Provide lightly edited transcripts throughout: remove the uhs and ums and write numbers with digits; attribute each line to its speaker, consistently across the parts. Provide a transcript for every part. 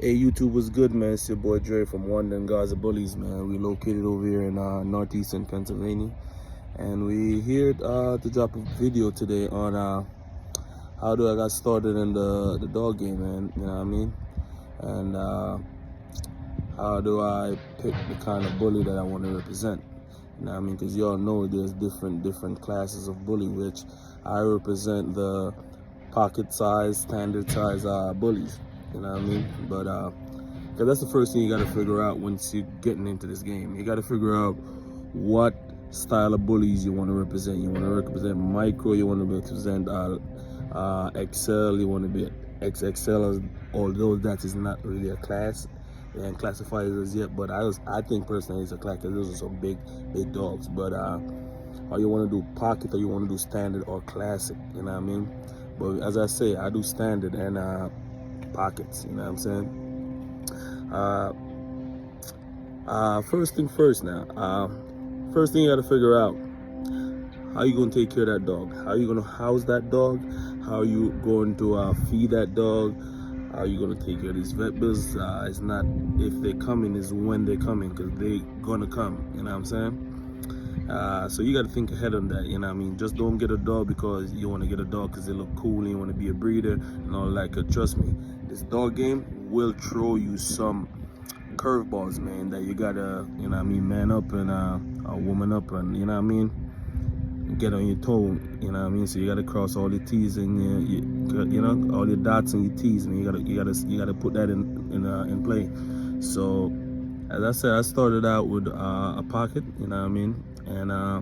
Speaker 1: Hey, YouTube was good, man. It's your boy Dre from London, Gaza Bullies, man. We located over here in northeastern Pennsylvania, and we here to drop a video today on how do I got started in the dog game, man. You know what I mean? And how do I pick the kind of bully that I want to represent? You know what I mean? Because y'all know there's different classes of bully, which I represent the pocket size, standard size bullies. You know what I mean? But cause that's the first thing you gotta figure out once you're getting into this game. You gotta figure out what style of bullies you want to represent. You want to represent micro, you want to represent XL, you want to be XXL, although that is not really a class and classified as yet, but I think personally it's a class because those are some big dogs. But or you want to do pocket, or you want to do standard or classic, you know what I mean? But as I say, I do standard and pockets, you know what I'm saying? First thing first now, first thing you gotta figure out, how you gonna take care of that dog? How you gonna house that dog? How you going to feed that dog? How you gonna take care of these vet bills? It's not if they're coming, it's when they're coming, because they gonna come, you know what I'm saying? So you got to think ahead on that, you know what I mean? Just don't get a dog because you want to get a dog because they look cool and you want to be a breeder and all that. Cause trust me, this dog game will throw you some curveballs, man, that you gotta, you know what I mean, man up and woman up, and you know what I mean, get on your toe, you know what I mean? So you gotta cross all your T's and you know, all your dots and your T's, and you gotta put that in play. So as I said, I started out with a pocket, you know what I mean, and I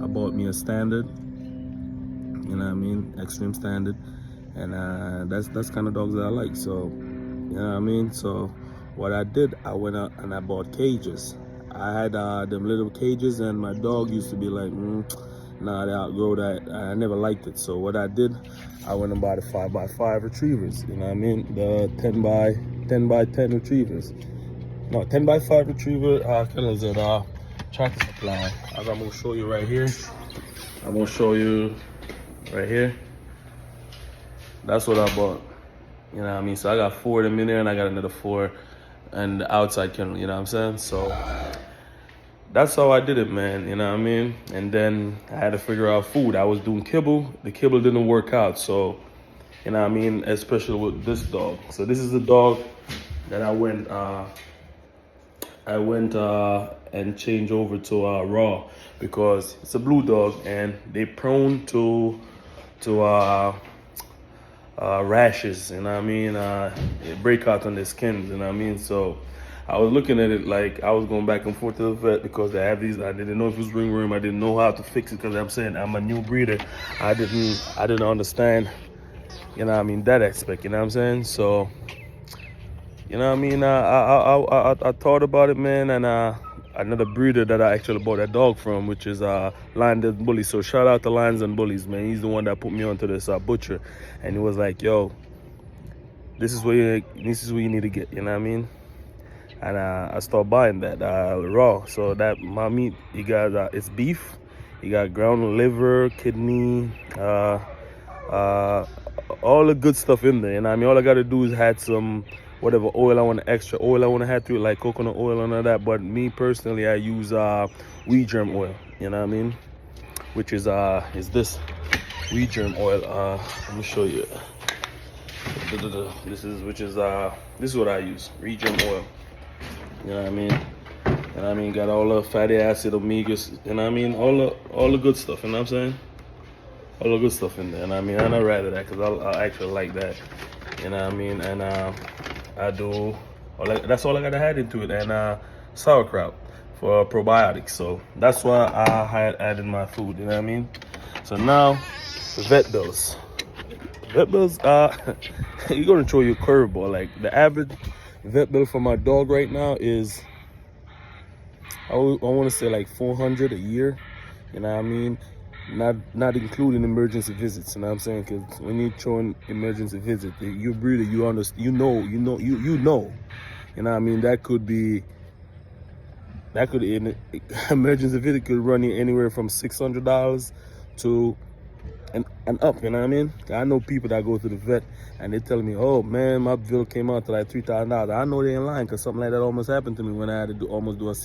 Speaker 1: bought me a standard, you know what I mean, extreme standard, and that's kind of dogs that I like. So you know what I mean. So what I did, I went out and I bought cages. I had them little cages, and my dog used to be like, nah, they outgrow that. I never liked it. So what I did, I went and bought the 5x5 retrievers, you know what I mean, the 10x10 retrievers. No, 10x5 retriever kennels at Tractor Supply. As I'm gonna show you right here. I'm gonna show you right here. That's what I bought. You know what I mean? So I got 4 of them in there, and I got another 4 and the outside kennel, you know what I'm saying? So that's how I did it, man, you know what I mean? And then I had to figure out food. I was doing kibble. The kibble didn't work out, so you know what I mean, especially with this dog. So this is the dog that I went and changed over to raw, because it's a blue dog and they prone to rashes, you know what I mean, it break out on their skins, you know what I mean. So I was looking at it like I was going back and forth to the vet because they have these. I didn't know if it was ringworm. I didn't know how to fix it because I'm saying I'm a new breeder. I didn't understand, you know what I mean, that aspect, you know what I'm saying. So you know what I mean, I thought about it, man, and another breeder that I actually bought that dog from, which is Lions and Bullies. So shout out to Lions and Bullies, man. He's the one that put me onto this butcher, and he was like, yo, this is what you need to get, you know what I mean. And I started buying that raw. So that my meat, you got it's beef, you got ground liver, kidney, all the good stuff in there, you know what I mean. All I gotta do is add some whatever oil I want, extra oil I want to add to it, like coconut oil and all that. But me personally, I use wheat germ oil, you know what I mean, which is this wheat germ oil. Let me show you. This is what I use, wheat germ oil, you know what I mean. And I mean, got all the fatty acid, omegas, you know what I mean, all the good stuff, you know what I'm saying, all the good stuff in there. And I mean, I'd rather that because I actually like that, you know what I mean. And I do, that's all I gotta add into it, and sauerkraut for probiotics. So that's why I had added my food, you know what I mean. So now the vet bills, you're gonna throw you a curveball. Like the average vet bill for my dog right now is, I want to say like $400 a year, you know what I mean. Not including emergency visits, you know what I'm saying? Because when you're throwing emergency visit, you breeder, you understand, you know, you know what I mean. That could emergency visit could run you anywhere from $600 to and up, you know what I mean? I know people that go to the vet and they tell me, oh man, my bill came out to like $3,000. I know they ain't lying, because something like that almost happened to me when I had to almost do a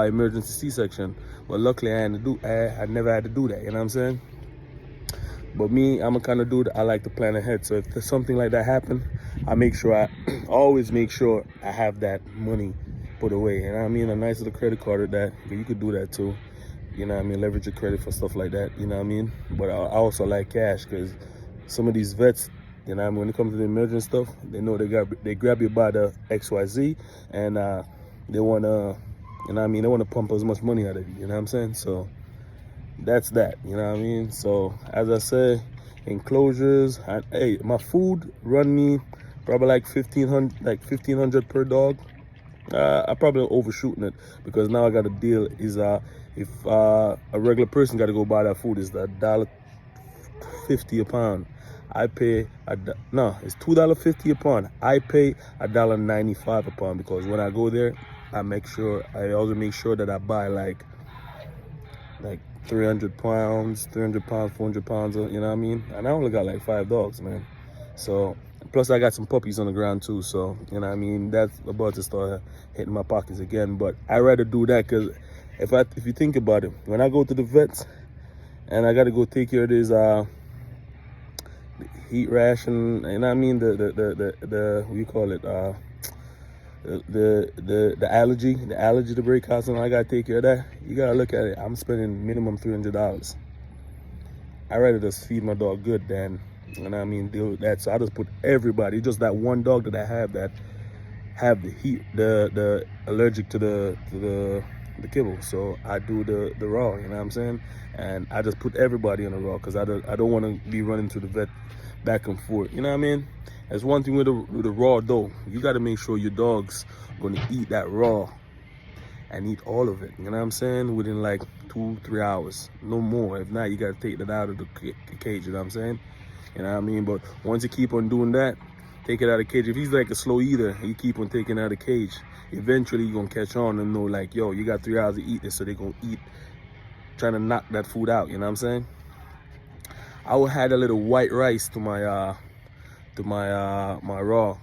Speaker 1: emergency C-section. But luckily I never had to do that, you know what I'm saying? But me, I'm a kind of dude, I like to plan ahead. So if there's something like that happen, I always make sure I have that money put away. You know what I mean? A nice little credit card or that, but you could do that too. You know what I mean? Leverage your credit for stuff like that, you know what I mean? But I also like cash, because some of these vets, you know what I mean, when it comes to the emergency stuff, they know they grab you by the XYZ, and they want to, you know what I mean, they want to pump as much money out of you, you know what I'm saying? So that's that, you know what I mean? So as I say, enclosures, hey, my food run me probably like 1500 per dog. I probably overshooting it, because now I got a deal is if a regular person got to go buy that food, is $1.50 a pound. I pay it's $2.50 a pound. I pay $1.95 a pound, because when I go there, I also make sure that I buy like 300 pounds, 400 pounds, you know what I mean? And I only got like 5 dogs, man. So, plus I got some puppies on the ground too, so, you know what I mean? That's about to start hitting my pockets again. But I'd rather do that, because if you think about it, when I go to the vets and I got to go take care of this heat ration, you know what I mean? The what you call it? The allergy to break out, and I gotta take care of that. You gotta look at it. I'm spending minimum $300. I rather just feed my dog good than, you know what I mean, deal with that. So I just put everybody, just that one dog that I have that have the heat, the allergic to the kibble. So I do the raw, you know what I'm saying? And I just put everybody on the raw, because I don't want to be running to the vet back and forth, you know what I mean? That's one thing with the raw though. You got to make sure your dog's going to eat that raw and eat all of it, you know what I'm saying, within like 2-3 hours, no more. If not, you got to take that out of the cage, you know what I'm saying? You know what I mean? But once you keep on doing that, take it out of the cage. If he's like a slow eater, you keep on taking it out of the cage, eventually you're going to catch on and know like, yo, you got 3 hours to eat this, so they're going to eat, trying to knock that food out, you know what I'm saying? I will add a little white rice to my my raw,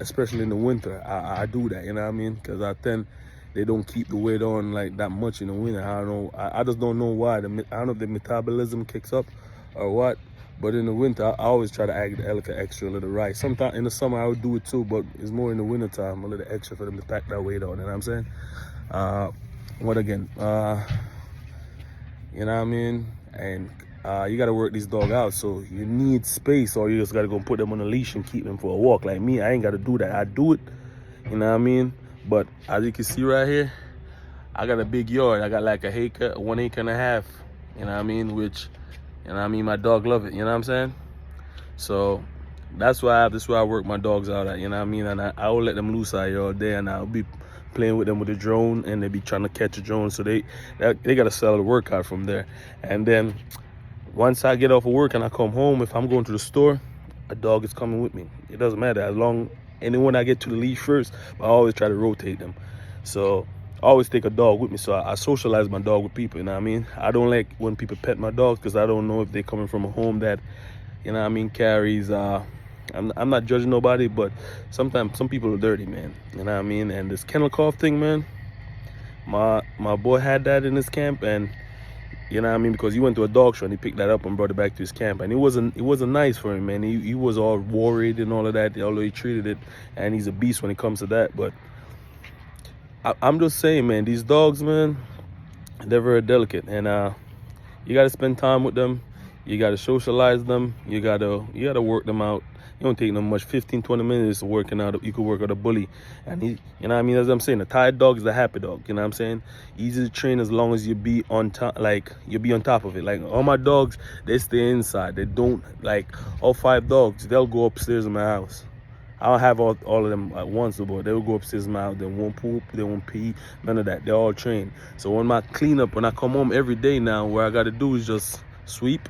Speaker 1: especially in the winter. I do that, you know what I mean? Because I think they don't keep the weight on like that much in the winter. I don't know. I just don't know why. I don't know if the metabolism kicks up or what. But in the winter, I always try to add the extra little rice. Sometimes in the summer I would do it too, but it's more in the winter time, a little extra for them to pack that weight on. You know what I'm saying? What again? You know what I mean? And you got to work this dog out, so you need space, or you just got to go put them on a leash and keep them for a walk. Like me, I ain't got to do that. I do it, you know what I mean? But as you can see right here, I got a big yard. I got like 1.5 acres, you know what I mean? Which, you know what I mean, my dog love it, you know what I'm saying? So that's why I work my dogs out at, you know what I mean? And I will let them loose out here all day, and I'll be playing with them with the drone, and they be trying to catch a drone, so they got to sell the workout from there. And then once I get off of work and I come home, if I'm going to the store, a dog is coming with me. It doesn't matter, as long anyone I get to the leash first, but I always try to rotate them. So I always take a dog with me, so I socialize my dog with people, you know what I mean? I don't like when people pet my dogs, because I don't know if they're coming from a home that, you know what I mean, carries I'm not judging nobody, but sometimes some people are dirty, man, you know what I mean? And this kennel cough thing, man, my boy had that in his camp, and you know what I mean, because he went to a dog show and he picked that up and brought it back to his camp, and it wasn't nice for him, man. He was all worried and all of that, although he treated it, and he's a beast when it comes to that. But I'm just saying, man, these dogs, man, they're very delicate, and you got to spend time with them. You got to socialize them. You got to work them out. You don't take them much, 15-20 minutes working out. You could work out a bully, and you know what I mean, as I'm saying, a tired dog is a happy dog, you know what I'm saying? Easy to train as long as you be on top, like you be on top of it. Like all my dogs, they stay inside. They don't, like all 5 dogs, they'll go upstairs in my house. I don't have all of them at once, but they will go upstairs in my house. They won't poop, they won't pee, none of that. They're all trained. So when my cleanup, when I come home every day now, what I got to do is just sweep,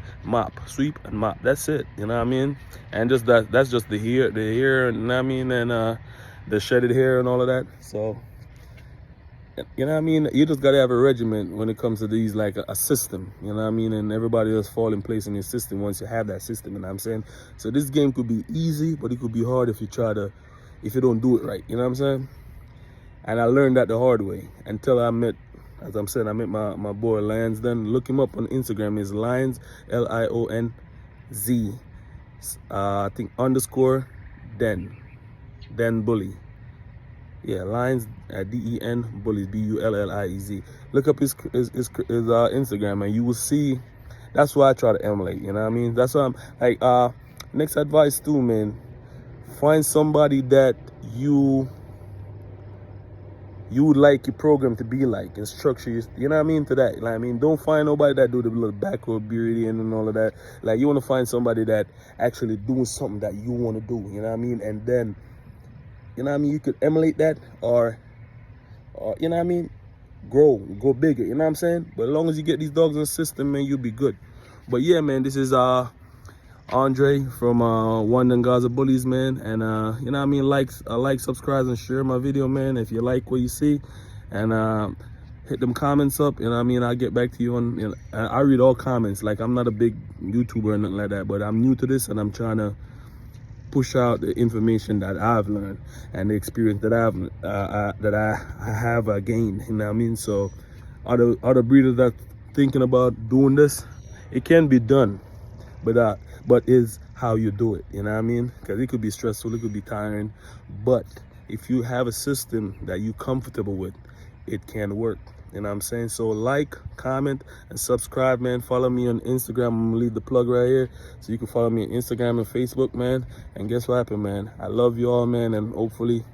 Speaker 1: sweep and mop. That's it, you know what I mean? And just that's just the hair, you know what I mean, and the shedded hair and all of that. So You know what I mean? You just gotta have a regiment when it comes to these, like a system, you know what I mean? And everybody else fall in place in your system once you have that system, you know what I'm saying? So this game could be easy, but it could be hard if you don't do it right, you know what I'm saying? And I learned that the hard way until I met, as I'm saying, I met my boy Lions. Then look him up on Instagram. Is Lions, Lionz, I think _ Den Bullie. Yeah, Lions, Den Bullie, Bulliez. Look up his Instagram, and you will see. That's why I try to emulate. You know what I mean? That's why I'm like. Next advice too, man. Find somebody that you would like your program to be like, and structure you know what I mean, to that. Like, I mean, don't find nobody that do the little backward bearding and all of that. Like, you want to find somebody that actually doing something that you want to do, you know what I mean? And then, you know what I mean, you could emulate that, or you know what I mean, go bigger, you know what I'm saying? But as long as you get these dogs in the system, man, you'll be good. But yeah, man, this is Andre from One and Gaza Bullies, man. And you know what I mean, like, subscribe, and share my video, man, if you like what you see. And hit them comments up, you know what I mean? I'll get back to you on, you know, I read all comments. Like, I'm not a big YouTuber or nothing like that, but I'm new to this, and I'm trying to push out the information that I've learned and the experience that I have gained, you know what I mean? So other breeders that thinking about doing this, it can be done, but is how you do it, you know what I mean? Because it could be stressful, it could be tiring, but if you have a system that you're comfortable with, it can work, you know what I'm saying? So like, comment, and subscribe, man. Follow me on Instagram. I'm gonna leave the plug right here, so you can follow me on Instagram and Facebook, man. And guess what happened, man? I love you all, man, and hopefully,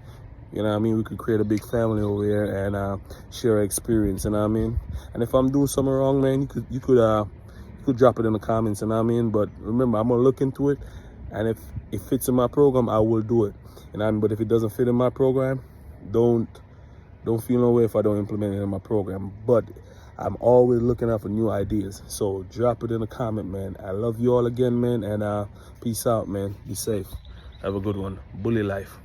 Speaker 1: you know what I mean, we could create a big family over here and share our experience, you know what I mean? And if I'm doing something wrong, man, you could drop it in the comments, you know what I mean? But remember, I'm gonna look into it, and if it fits in my program, I will do it, you know what I mean? But if it doesn't fit in my program, don't feel no way if I don't implement it in my program. But I'm always looking out for new ideas, so drop it in the comment, man. I love you all again, man, and peace out, man. Be safe. Have a good one. Bully life.